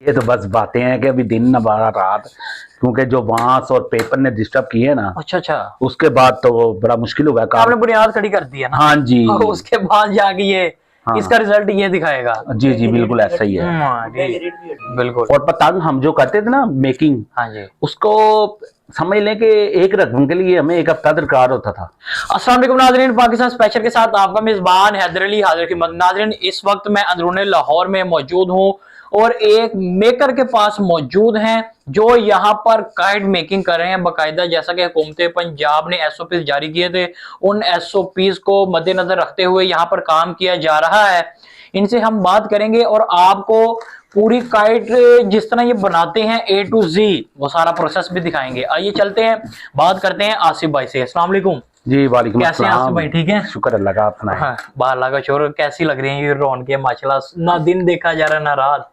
ये तो बस बातें हैं कि अभी दिन न बारा रात, क्योंकि जो बांस और पेपर ने डिस्टर्ब किए ना, अच्छा अच्छा, उसके बाद तो वो बड़ा मुश्किल हुआ काम। आपने बुनियाद खड़ी कर दी है ना। हाँ जी। और उसके बाद जाके ये हाँ इसका रिजल्ट ये दिखाएगा। जी जी, बिल्कुल ऐसा ही है। जी, बिल्कुल। और पतंग हम जो करते थे ना मेकिंग, हाँ जी। उसको समझ लें कि एक रकम के लिए हमें एक हफ्ता दरकार होता था। अस्सलाम वालेकुम नाज़रीन, पाकिस्तान स्पेशल के साथ आपका मेजबान हैदर अली हाजिर खिदमत। नाज़रीन, इस वक्त मैं अंदरूनी लाहौर में मौजूद हूँ और एक मेकर के पास मौजूद हैं जो यहाँ पर काइट मेकिंग कर रहे हैं बाकायदा। जैसा कि हुकूमत पंजाब ने SOPs जारी किए थे, उन SOPs को मद्देनजर रखते हुए यहाँ पर काम किया जा रहा है। इनसे हम बात करेंगे और आपको पूरी काइट जिस तरह ये बनाते हैं A to Z वो सारा प्रोसेस भी दिखाएंगे। आइए चलते हैं, बात करते हैं आसिफ भाई से। अस्सलाम वालेकुम। जी वालेकुम कैसे हैं आसिफ अस्सलाम। भाई, ठीक है? शुक्र अल्लाह का, आप सुनाएं। हाँ, बाहर लगा शोर, कैसी लग रही है ये रौनकें माशाल्लाह, ना दिन देखा जा रहा ना रात।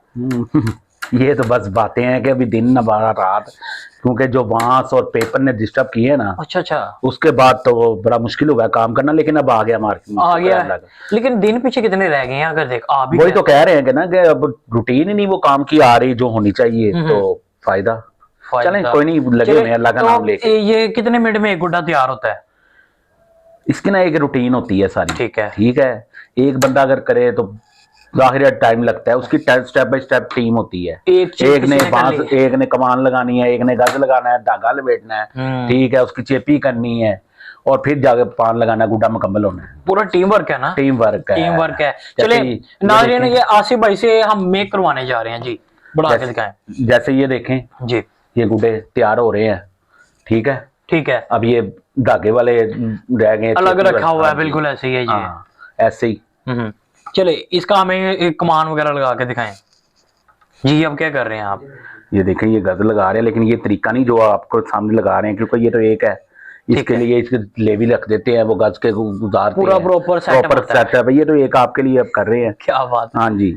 ये तो बस बातें हैं कि अभी दिन न बारा रात, क्योंकि जो बांस और पेपर ने डिस्टर्ब किए ना, अच्छा अच्छा, उसके बाद तो वो बड़ा मुश्किल हुआ काम करना, लेकिन अब आ गया मार्केट में, आ शुक्र गया अल्लाह का। लेकिन दिन पीछे कितने रह गए हैं अगर देख आप भी वही तो कह रहे हैं कि ना कि अब रूटीन ही नहीं वो काम की आ रही जो होनी चाहिए, तो फायदा। चलें कोई नहीं, लगे हुए हैं अल्लाह का नाम लेके। ये कितने मिनट में एक गुड्डा तैयार होता है? इसकी ना एक रूटीन होती है सारी। ठीक है। ठीक है, एक बंदा अगर करे तो जाहिर टाइम लगता है, उसकी स्टेप बाय स्टेप टीम होती है। एक ने बांस, एक ने कमान लगानी है, एक ने गज लगाना है, धागा लपेटना है, ठीक है, उसकी चेपी करनी है और फिर जाके पान लगाना, गुड्डा मुकम्मल होना है। पूरा टीम वर्क है ना? टीम वर्क है, टीम वर्क है। चले नाज़रीन, ये आसिफ भाई से हम मेक करवाने जा रहे हैं जी, बढ़ा के दिखाएं। जैसे ये देखें जी, ये गुड्डे तैयार हो रहे हैं, ठीक है ठीक है। अब ये धागे वाले रह गए, अलग रखा हुआ है, बिल्कुल ऐसे ही है जी। ऐसे ही। चले इसका हमें एक कमान वगैरह लगा के दिखाएं जी। अब क्या कर रहे हैं आप? ये देखें, ये गज लगा रहे हैं, लेकिन ये तरीका नहीं जो आपको सामने लगा रहे हैं, क्योंकि ये तो एक है, इसके लिए इसके लेवी रख देते हैं, वो गज के गुजारते हैं, पूरा प्रॉपर सेट है। ये तो एक आपके लिए अब कर रहे हैं। क्या बात है। हाँ जी,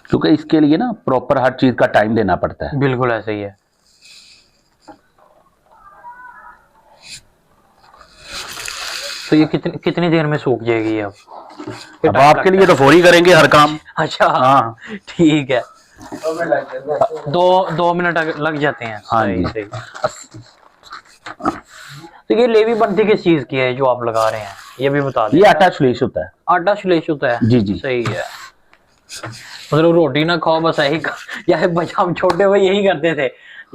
क्योंकि इसके लिए ना प्रॉपर हर चीज का टाइम देना पड़ता है। बिल्कुल ऐसे ही है। तो ये कितनी देर में सूख जाएगी अब आपके लिए तो फौरी करेंगे हर काम। अच्छा हाँ, ठीक है। 2 मिनट लग जाते हैं। हाँ जी। सही। तो ये लेवी बनती किस चीज की है जो आप लगा रहे हैं, ये भी बता दें। ये आटा श्लेष होता है। आटा श्लेष होता है जी जी, सही है। मतलब रोटी ना खाओ बस, यही या बच्चा हम छोटे हुए यही करते थे,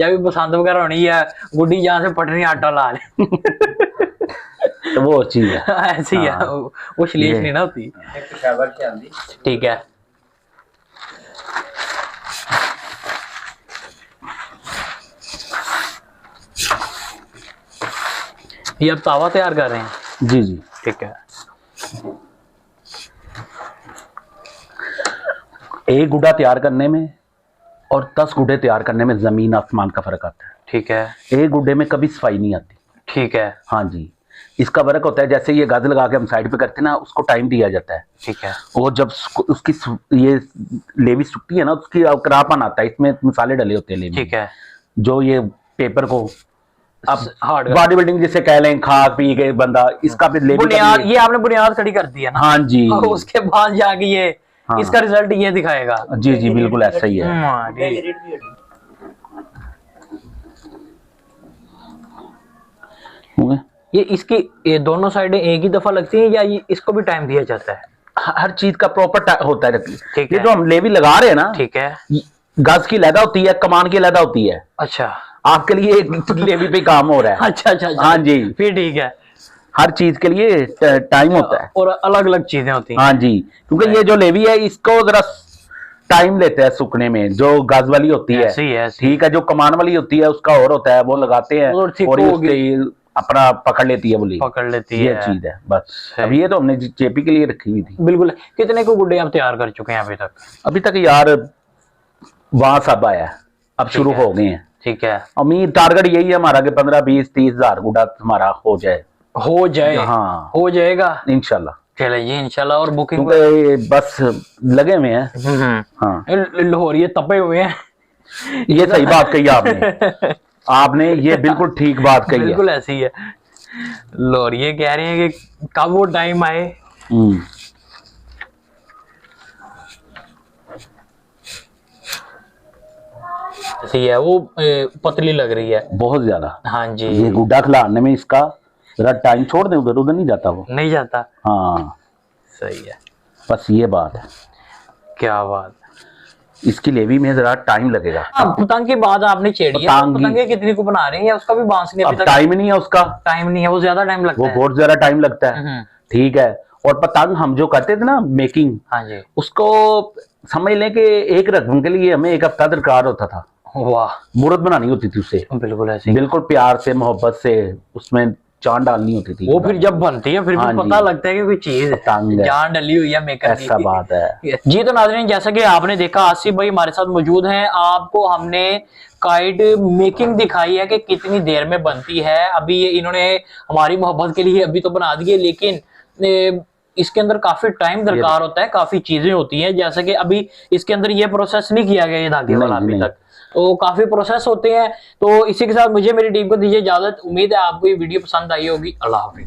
या भी बसंत वगैरह होनी है, गुड्डी जहाँ से पटनी आटा ला ले। तो वो चीज है ऐसी है, वो श्लेष नहीं ना होती। ठीक है। ये अब तावा तैयार कर रहे हैं? जी जी, ठीक है। एक गुड्डा तैयार करने में और 10 गुड्डे तैयार करने में जमीन आसमान का फर्क आता है। ठीक है। एक गुड्डे में कभी सफाई नहीं आती। ठीक है। हाँ जी, इसका फर्क होता है, जैसे ये गज लगा के हम साइड पे करते हैं ना, उसको टाइम दिया जाता है। ठीक है। और जब उसकी ये लेवी सूखती है ना, उसकी करापन आता है, इसमें मसाले डले होते हैं लेवी। ठीक है। जो ये पेपर को अब हार्ड बॉडी बिल्डिंग जिसे कह लें, खा पी के बंदा, इसका भी लेवी बुनियाद, ये आपने बुनियाद खड़ी कर दी है ना। हाँ जी। और उसके बाद जाके ये इसका रिजल्ट ये दिखाएगा। जी जी, बिल्कुल ऐसा ही है। ये इसकी ये दोनों साइडें एक ही दफा लगती हैं या ये इसको भी टाइम दिया जाता है? हर चीज का प्रॉपर होता है। ठीक ये है। जो हम लेवी लगा रहे हैं ना, ठीक है, गज की लदा होती है, कमान की लदा होती है। अच्छा, आपके लिए एक लेवी पे काम हो रहा है। अच्छा अच्छा, हाँ जी, फिर ठीक है। हर चीज के लिए टाइम होता है और अलग अलग चीजें होती हैं। हाँ जी, क्योंकि ये जो लेवी है इसको जरा टाइम लेते हैं सूखने में। जो गज वाली होती है ठीक है, जो कमान वाली होती है उसका और होता है, वो लगाते हैं और अपना पकड़ लेती है, बोली पकड़ लेती है। ये चीज है बस। अब ये तो हमने चेपी के लिए रखी हुई थी। बिल्कुल। कितने को गुड्डे आप तैयार कर चुके हैं अभी तक? अभी तक यार वहां सब आया है, अब शुरू हो गए हैं। ठीक है। उम्मीद टारगेट यही है हमारा कि 15, 20, 30 हजार गुड्डा हमारा हो जाए। हाँ, हो जाएगा इंशाल्लाह। चलिए इंशाल्लाह। और बुकिंग बस लगे हुए हैं। हाँ, लाहौर ये तपे हुए हैं। ये सही बात कही आपने। आपने ये बिल्कुल ठीक बात कही है। बिल्कुल ऐसी है। लाहौर ये कह रहे हैं कि कब वो टाइम आए सी है वो पतली लग रही है बहुत ज्यादा। हाँ जी, ये गुड्डा खिलाने में इसका जरा टाइम छोड़ दे, उधर उधर नहीं जाता वो, नहीं जाता। हाँ सही है, बस ये बात है। क्या बात। इसकी लेवी में जरा टाइम लगेगा। पतंग की बात आपने छेड़ी है, पतंगे कितनी को बना रही है उसका भी बांस नहीं, अभी अब तक टाइम नहीं है उसका, टाइम नहीं है, वो ज्यादा टाइम लगता वो है। बहुत ज्यादा टाइम लगता है। ठीक है, और पतंग हम जो करते थे ना मेकिंग, हाँ जी, उसको समझ लें कि एक रकम के लिए हमें एक हफ्ता दरकार होता था। वाह, मूर्त बनानी होती थी उससे, बिल्कुल ऐसे ही। बिल्कुल प्यार से मोहब्बत से उसमें जान डालनी होती थी। वो फिर जब बनती है फिर भी हाँ पता जी, लगता है कि कोई चीज पतंग है, जान डली हुई है मेकर की। ऐसा बात है। जी तो नाज़रीन, जैसा कि आपने देखा आसिफ भाई हमारे साथ मौजूद हैं, आपको हमने काइट मेकिंग दिखाई है कि कितनी देर में बनती है। अभी ये इन्होंने हमारी मोहब्बत के लिए अभी तो बना दिए, लेकिन इसके अंदर काफी टाइम दरकार होता है, काफी चीजें होती हैं। जैसे कि अभी इसके अंदर ये प्रोसेस नहीं किया गया ये धागे वाला अभी तक, तो काफी प्रोसेस होते हैं। तो इसी के साथ मुझे मेरी टीम को दीजिए इजाजत। उम्मीद है आपको ये वीडियो पसंद आई होगी। अल्लाह हाफिज।